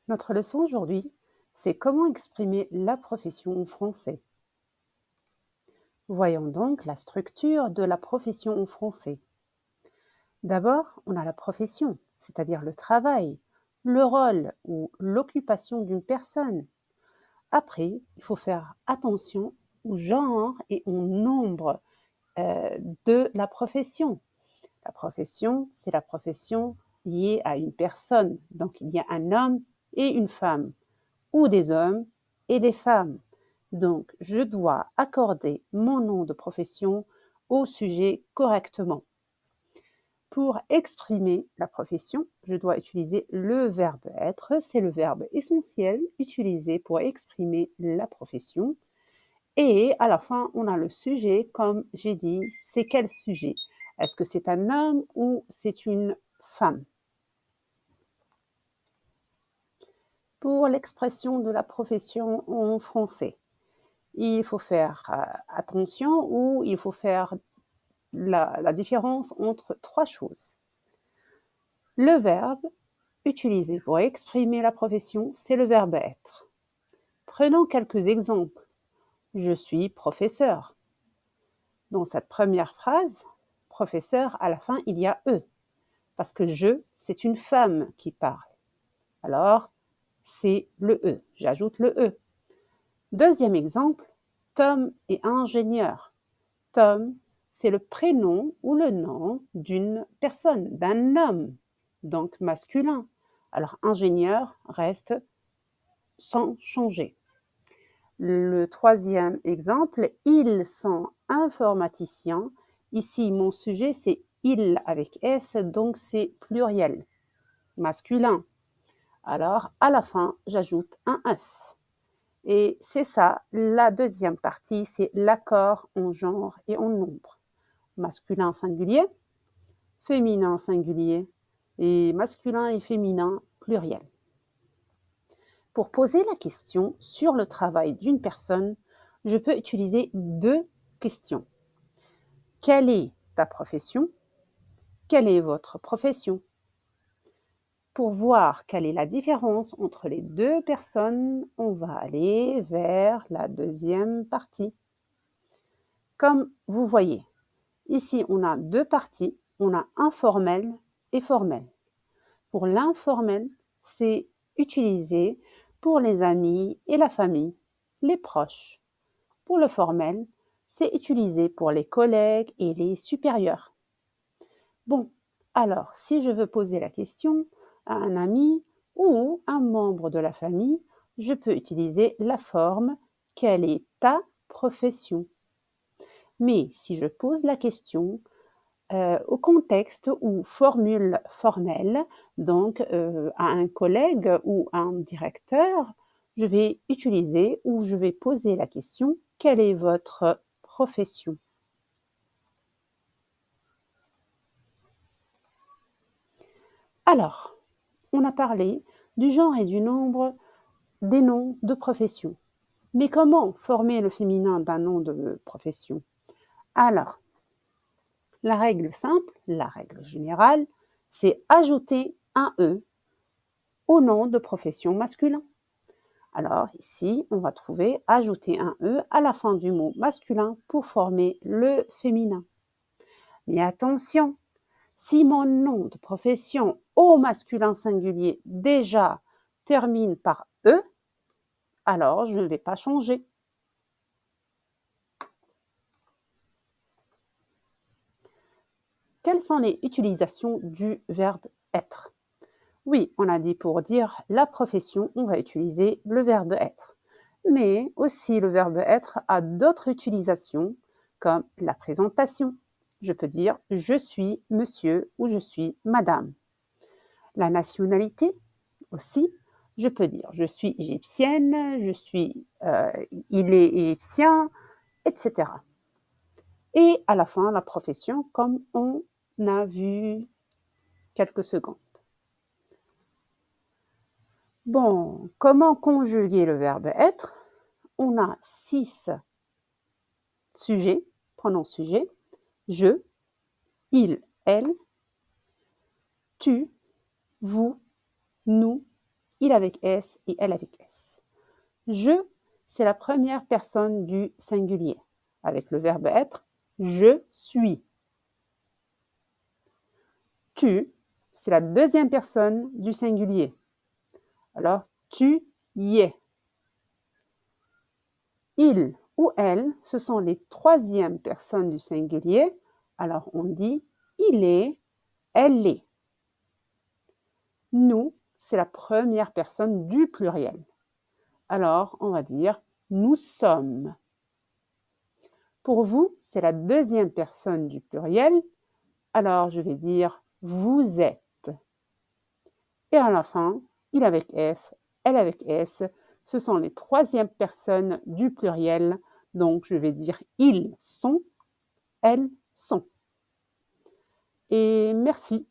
Notre leçon aujourd'hui, c'est comment exprimer la profession en français. Voyons donc la structure de la profession en français. D'abord, on a la profession, c'est-à-dire le travail, le rôle ou l'occupation d'une personne. Après, il faut faire attention au genre et au nombre de la profession. La profession, c'est la profession liée à une personne. Donc, il y a un homme et une femme, ou des hommes et des femmes. Donc, je dois accorder mon nom de profession au sujet correctement. Pour exprimer la profession, je dois utiliser le verbe être. C'est le verbe essentiel utilisé pour exprimer la profession. Et à la fin, on a le sujet, comme j'ai dit, c'est quel sujet? Est-ce que c'est un homme ou c'est une femme? Pour l'expression de la profession en français, il faut faire attention ou il faut faire la différence entre trois choses. Le verbe utilisé pour exprimer la profession, c'est le verbe être. Prenons quelques exemples. Je suis professeur. Dans cette première phrase, professeur, à la fin, il y a E, parce que je, c'est une femme qui parle. Alors, c'est le E, j'ajoute le E. Deuxième exemple, Tom est ingénieur. Tom, c'est le prénom ou le nom d'une personne, d'un homme, donc masculin. Alors, ingénieur reste sans changer. Le troisième exemple, ils sont informaticiens. Ici, mon sujet, c'est il avec S, donc c'est pluriel, masculin. Alors, à la fin, j'ajoute un S. Et c'est ça, la deuxième partie, c'est l'accord en genre et en nombre. Masculin singulier, féminin singulier et masculin et féminin pluriel. Pour poser la question sur le travail d'une personne, je peux utiliser deux questions. Quelle est ta profession? Quelle est votre profession? Pour voir quelle est la différence entre les deux personnes, on va aller vers la deuxième partie. Comme vous voyez, ici on a deux parties, on a informel et formel. Pour l'informel, c'est utilisé pour les amis et la famille, les proches. Pour le formel, c'est utilisé pour les collègues et les supérieurs. Bon, alors, si je veux poser la question à un ami ou un membre de la famille, je peux utiliser la forme « Quelle est ta profession ?» Mais si je pose la question au contexte ou formule formelle, donc à un collègue ou à un directeur, je vais utiliser ou je vais poser la question « Quelle est votre profession ?» Alors, on a parlé du genre et du nombre des noms de profession. Mais comment former le féminin d'un nom de profession? Alors, la règle simple, la règle générale, c'est ajouter un E au nom de profession masculin. Alors ici, on va trouver ajouter un E à la fin du mot masculin pour former le féminin. Mais attention, si mon nom de profession au masculin singulier déjà termine par E, alors je ne vais pas changer. Quelles sont les utilisations du verbe être? Oui, on a dit pour dire la profession, on va utiliser le verbe être. Mais aussi le verbe être a d'autres utilisations comme la présentation. Je peux dire je suis monsieur ou je suis madame. La nationalité aussi, je peux dire je suis égyptienne, il est égyptien, etc. Et à la fin, la profession, comme on a vu quelques secondes. Bon, comment conjuguer le verbe être? On a 6 sujets, pronoms sujets, je, il, elle, tu, vous, nous, il avec S et elle avec S. Je, c'est la première personne du singulier, avec le verbe être, je suis. Tu, c'est la deuxième personne du singulier. Alors, tu y es. Il ou elle, ce sont les troisièmes personnes du singulier. Alors, on dit il est, elle est. Nous, c'est la première personne du pluriel. Alors, on va dire nous sommes. Pour vous, c'est la deuxième personne du pluriel. Alors, je vais dire vous êtes. Et à la fin, il avec S, elle avec S, ce sont les troisièmes personnes du pluriel. Donc, je vais dire ils sont, elles sont. Et merci